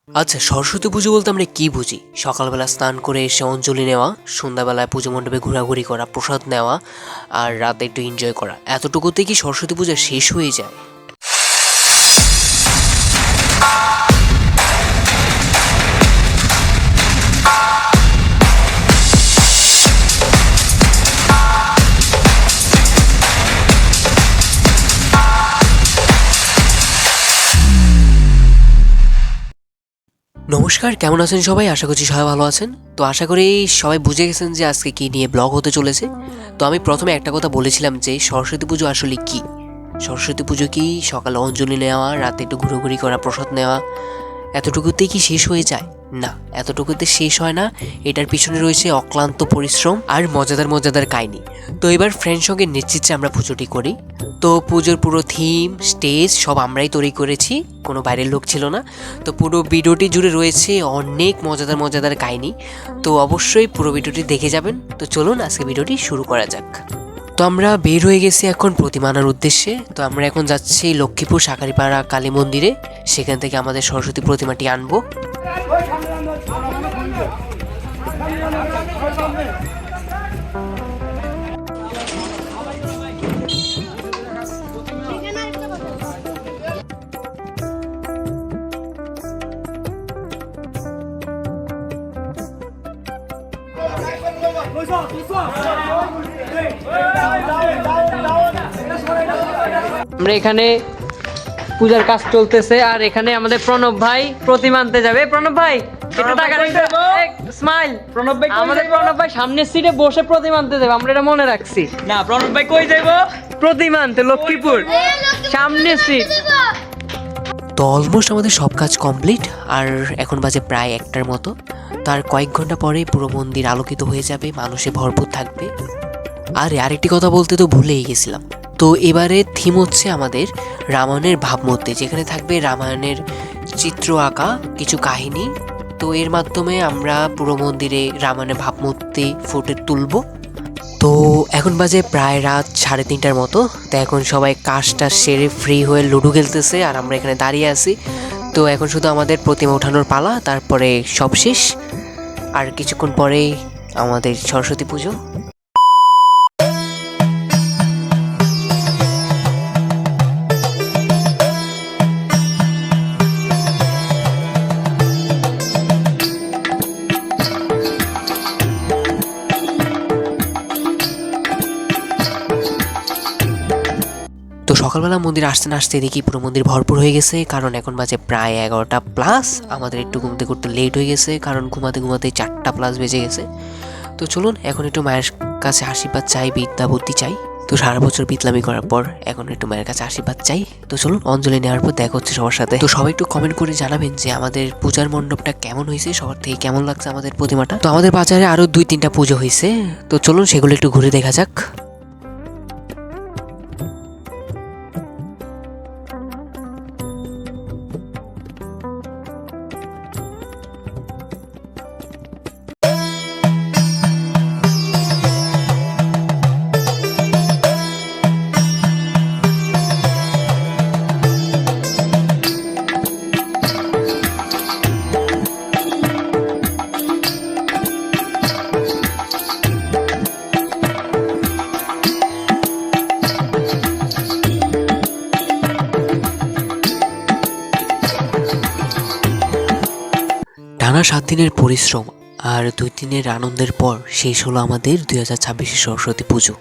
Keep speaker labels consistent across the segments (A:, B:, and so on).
A: আচ্ছা, সরস্বতী পুজো বলতে আমরা কি বুঝি? সকালবেলা স্নান করে এসে অঞ্জলি নেওয়া, সন্ধ্যাবেলায় পুজো মণ্ডপে ঘোরাঘুরি করা, প্রসাদ নেওয়া আর রাতে একটু এনজয় করা, এতটুকুতে কি সরস্বতী পূজা শেষ হয়ে যায়? নমস্কার, কেমন আছেন সবাই? আশা করছি সবাই ভালো আছেন। তো আশা করি সবাই বুঝে গেছেন যে আজকে কী নিয়ে ব্লগ হতে চলেছে। তো আমি প্রথমে একটা কথা বলেছিলাম যে সরস্বতী পুজো আসলে কি। সরস্বতী পুজো কি সকালে অঞ্জলি নেওয়া, রাতে একটু ঘুরোঘুরি করা, প্রসাদ নেওয়া, এতটুকুতেই কি শেষ হয়ে যায়? না, এতটুকুতে শেষ হয় না। এটার পিছনে রয়েছে অক্লান্ত পরিশ্রম আর মজাদার মজাদার কাহিনী। তো এবার ফ্রেন্ড সঙ্গে নেতৃত্বে আমরা পুজোটি করি। তো পুজোর পুরো থিম, স্টেজ সব আমরাই তৈরি করেছি, কোনো বাইরের লোক ছিল না। তো পুরো ভিডিওটি জুড়ে রয়েছে অনেক মজাদার মজাদার কাহিনী। তো অবশ্যই পুরো ভিডিওটি দেখে যাবেন। তো চলুন আজকে ভিডিওটি শুরু করা যাক। তো আমরা বের হয়ে গেছি এখন প্রতিমা আনার উদ্দেশ্যে। তো আমরা এখন যাচ্ছি লক্ষ্মীপুর শাকারিপাড়া কালী মন্দিরে, সেখান থেকে আমাদের সরস্বতী প্রতিমাটি আনবো।
B: আমরা এখানে পূজার কাজ চলতেছে আর এখানে আমাদের প্রণব ভাই প্রতিমা আনতে যাবে। প্রণব ভাই স্মাইল। প্রণব ভাই আমাদের প্রণব ভাই সামনের সিটে বসে প্রতিমা আনতে যাবে, আমরা এটা মনে রাখছি।
C: না, প্রণব ভাই কই যাইবো?
B: প্রতিমা আনতে লক্ষ্মীপুর সামনের সিট।
A: তো অলমোস্ট আমাদের সব কাজ কমপ্লিট, আর এখন বাজে প্রায় 1টার মতো। তার কয়েক ঘন্টা পরে পুরো মন্দির আলোকিত হয়ে যাবে, মানুষে ভরপুর থাকবে। আর আরেকটি কথা বলতে তো ভুলেই গেছিলাম। তো এবারে থিম হচ্ছে আমাদের রামায়ণের ভাবমূর্তি, যেখানে থাকবে রামায়ণের চিত্র আঁকা কিছু কাহিনী। তো এর মাধ্যমে আমরা পুরো মন্দিরে রামায়ণের ভাবমূর্তি ফুটে তুলব। তো এখন বাজে প্রায় রাত 3:30টার মতো। তো এখন সবাই কাজটা সেরে ফ্রি হয়ে লুডো খেলতেছে আর আমরা এখানে দাঁড়িয়ে আছি। তো এখন শুধু আমাদের প্রতিমা ওঠানোর পালা, তারপরে সব শেষ। আর কিছুক্ষণ পরেই আমাদের সরস্বতী পুজো। তো সকালবেলা মন্দির আসতে না আসতে দেখি পুরো মন্দির ভরপুর হয়ে গেছে, কারণ এখন বাজে প্রায় 11টা প্লাস। আমাদের একটু ঘুমতে করতে লেট হয়ে গেছে, কারণ ঘুমাতে ঘুমাতে 4টা প্লাস বেজে গেছে। তো চলুন এখন একটু মায়ের কাছে আশীর্বাদ চাই, বিদ্যা বুদ্ধি চাই। তো সারা বছর বিতলামি করার পর এখন একটু মায়ের কাছে আশীর্বাদ চাই। তো চলুন অঞ্জলি নেওয়ার পর দেখা হচ্ছে সবার সাথে। তো সবাই একটু কমেন্ট করে জানাবেন যে আমাদের পূজার মণ্ডপটা কেমন হয়েছে, সবার থেকে কেমন লাগছে আমাদের প্রতিমাটা। তো আমাদের বাজারে আরো 2-3টা পুজো হয়েছে, তো চলুন সেগুলো একটু ঘুরে দেখা যাক। টানা 7 দিনের পরিশ্রম আর 2 দিনের আনন্দের পর শেষ হলো আমাদের 2026 সরস্বতী পুজো।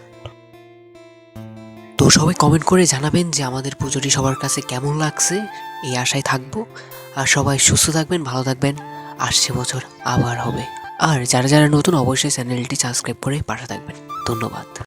A: তো সবাই কমেন্ট করে জানাবেন যে আমাদের পুজোটি সবার কাছে কেমন লাগছে, এই আশায় থাকবো। আর সবাই সুস্থ থাকবেন, ভালো থাকবেন। আসছে বছর আবার হবে। আর যারা যারা নতুন অবশ্যই চ্যানেলটি সাবস্ক্রাইব করে পাশে থাকবেন। ধন্যবাদ।